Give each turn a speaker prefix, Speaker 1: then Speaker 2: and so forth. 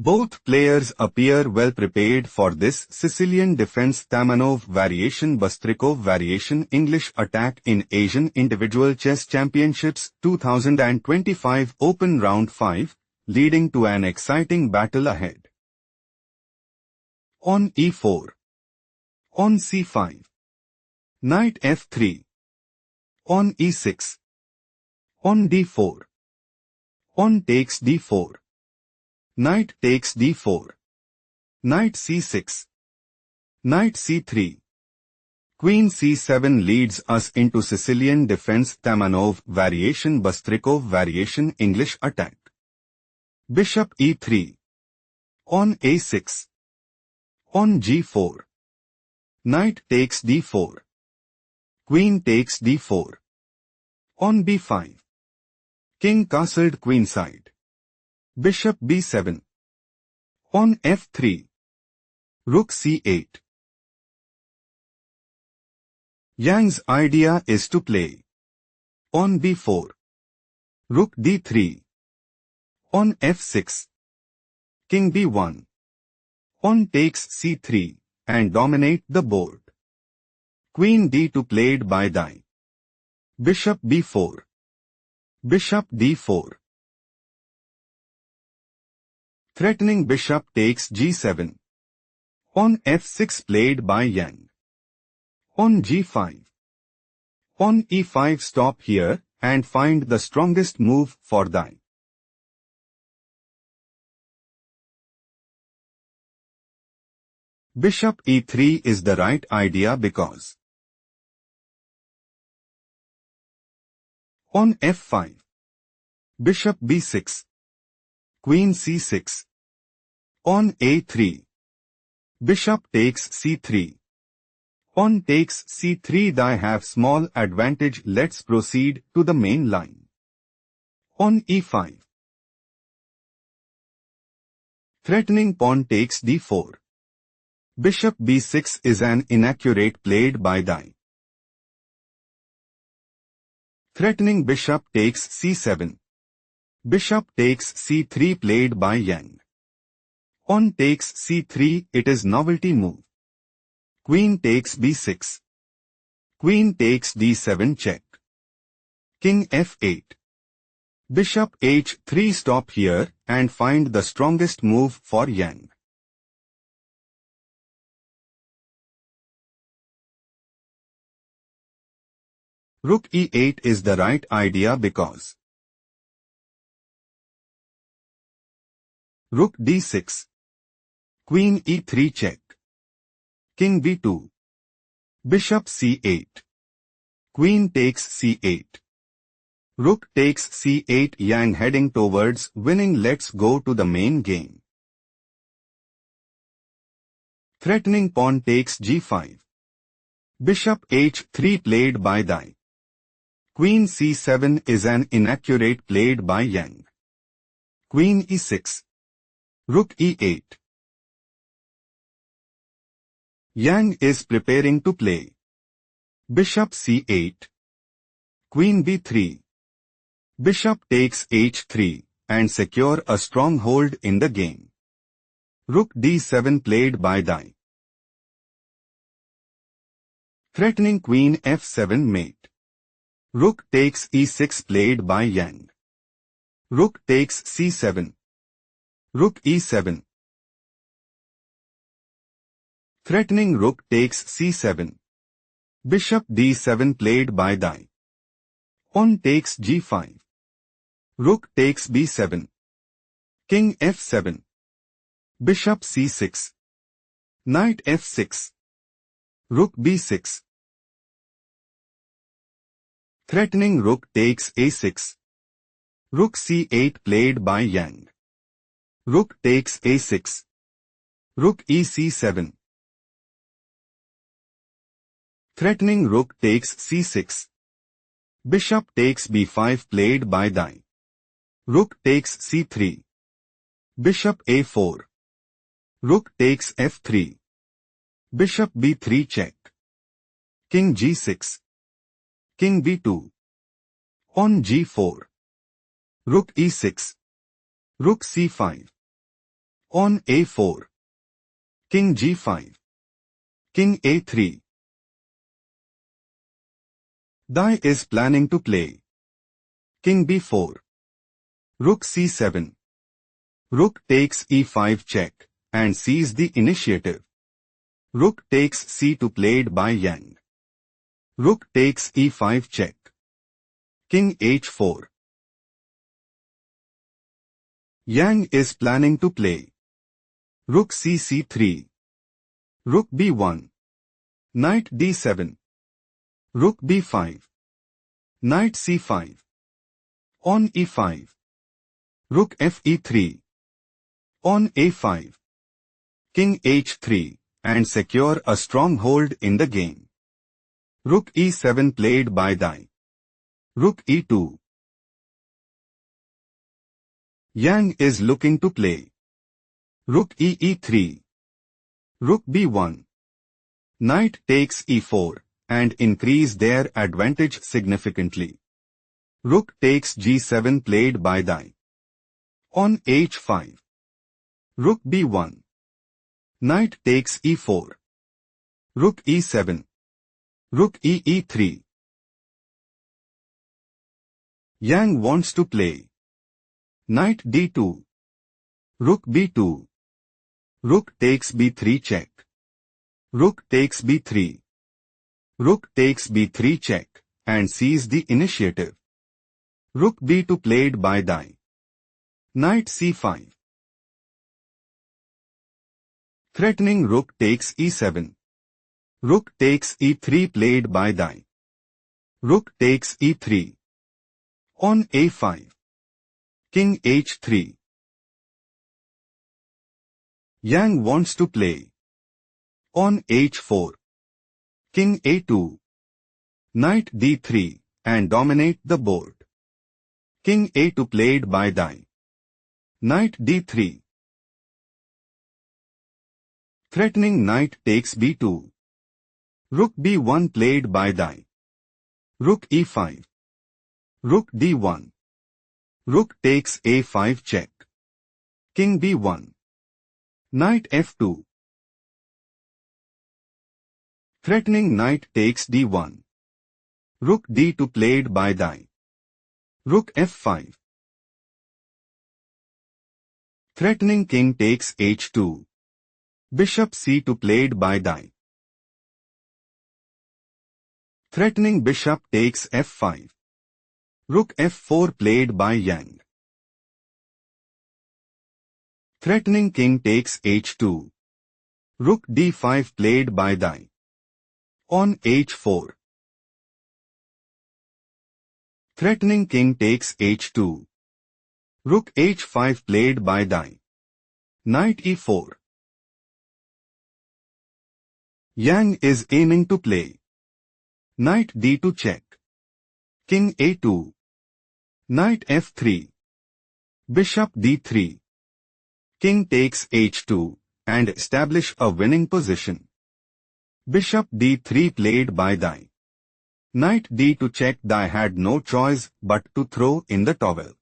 Speaker 1: Both players appear well prepared for this Sicilian defense. Tamanov variation, Bastrikov variation, English attack in Asian Individual Chess Championships 2025 Open Round 5, leading to an exciting battle ahead. On e4. On c5. Knight f3. On e6. On d4. On takes d4. Knight takes d4. Knight c6. Knight c3. Queen c7 leads us into Sicilian defense. Tamanov variation, Bastrikov variation, English attack. Bishop e3. On a6. On g4. Knight takes d4. Queen takes d4. On b5. King castled queenside. Bishop b7. On f3. Rook c8. Yang's idea is to play. On b4. Rook d3. On f6. King b1. On takes c3 and dominate the board. Queen d2 played by Dai. Bishop b4. Bishop d4. Threatening bishop takes g7. On f6 played by Yang. On g5. On e5 stop here and find the strongest move for Dai. Bishop e3 is the right idea because on f5. Bishop b6. Queen c6. On a3. Bishop takes c3. On takes c3 Dai have small advantage. Let's proceed to the main line. On e5. Threatening pawn takes d4. Bishop b6 is an inaccurate played by Dai. Threatening bishop takes c7. Bishop takes c3 played by Yang. On takes c3 it is novelty move. Queen takes b6. Queen takes d7 check. King f8. Bishop h3 stop here and find the strongest move for Yang. Rook e8 is the right idea because Rook d6. Queen e3 check. King b2. Bishop c8. Queen takes c8. Rook takes c8. Yang heading towards winning. Let's go to the main game. Threatening pawn takes g5. Bishop h3 played by Dai. Queen c7 is an inaccurate played by Yang. Queen e6. Rook e8. Yang is preparing to play. Bishop c8. Queen b3. Bishop takes h3 and secure a stronghold in the game. Rook d7 played by Dai. Threatening queen f7 mate. Rook takes e6 played by Yang. Rook takes c7. Rook e7. Threatening rook takes c7. Bishop d7 played by Dai. On takes g5. Rook takes b7. King f7. Bishop c6. Knight f6. Rook b6. Threatening rook takes a6. Rook c8 played by Yang. Rook takes a6. Rook ec7. Threatening rook takes c6. Bishop takes b5 played by Dai. Rook takes c3. Bishop a4. Rook takes f3. Bishop b3 check. King g6. King b2. On g4. Rook e6. Rook c5. On a4. King g5. King a3. Dai is planning to play. King b4. Rook c7. Rook takes e5 check and sees the initiative. Rook takes c2 played by Yang. Rook takes e5 check. King h4. Yang is planning to play. Rook c3. Rook b1. Knight d7. Rook b5. Knight c5. On e5. Rook fe3. On a5. King h3 and secure a stronghold in the game. Rook e7 played by Dai. Rook e2. Yang is looking to play. Rook e3. Rook b1. Knight takes e4 and increase their advantage significantly. Rook takes g7 played by Dai. On h5. Rook b1. Knight takes e4. Rook e7. Rook e3. Yang wants to play. Knight d2. Rook b2. Rook takes b3 check. Rook takes b3. Rook takes b3 check and sees the initiative. Rook b2 played by Dai. Knight c5. Threatening rook takes e7. Rook takes e3 played by Dai. Rook takes e3. On a5. King h3. Yang wants to play. On h4. King a2. Knight d3 and dominate the board. King a2 played by Dai. Knight d3. Threatening knight takes b2. Rook b1 played by Dai. Rook e5. Rook d1. Rook takes a5 check. King b1. Knight f2. Threatening knight takes d1. Rook d2 played by Dai. Rook f5. Threatening king takes h2. Bishop c2 played by Dai. Threatening bishop takes f5. Rook f4 played by Yang. Threatening king takes h2. Rook d5 played by Dai. On h4. Threatening king takes h2. Rook h5 played by Dai. Knight e4. Yang is aiming to play. Knight d2 check. King a2. Knight f3. Bishop d3. King takes h2 and establish a winning position. Bishop d3 played by Dai. Knight d2 check. Dai had no choice but to throw in the towel.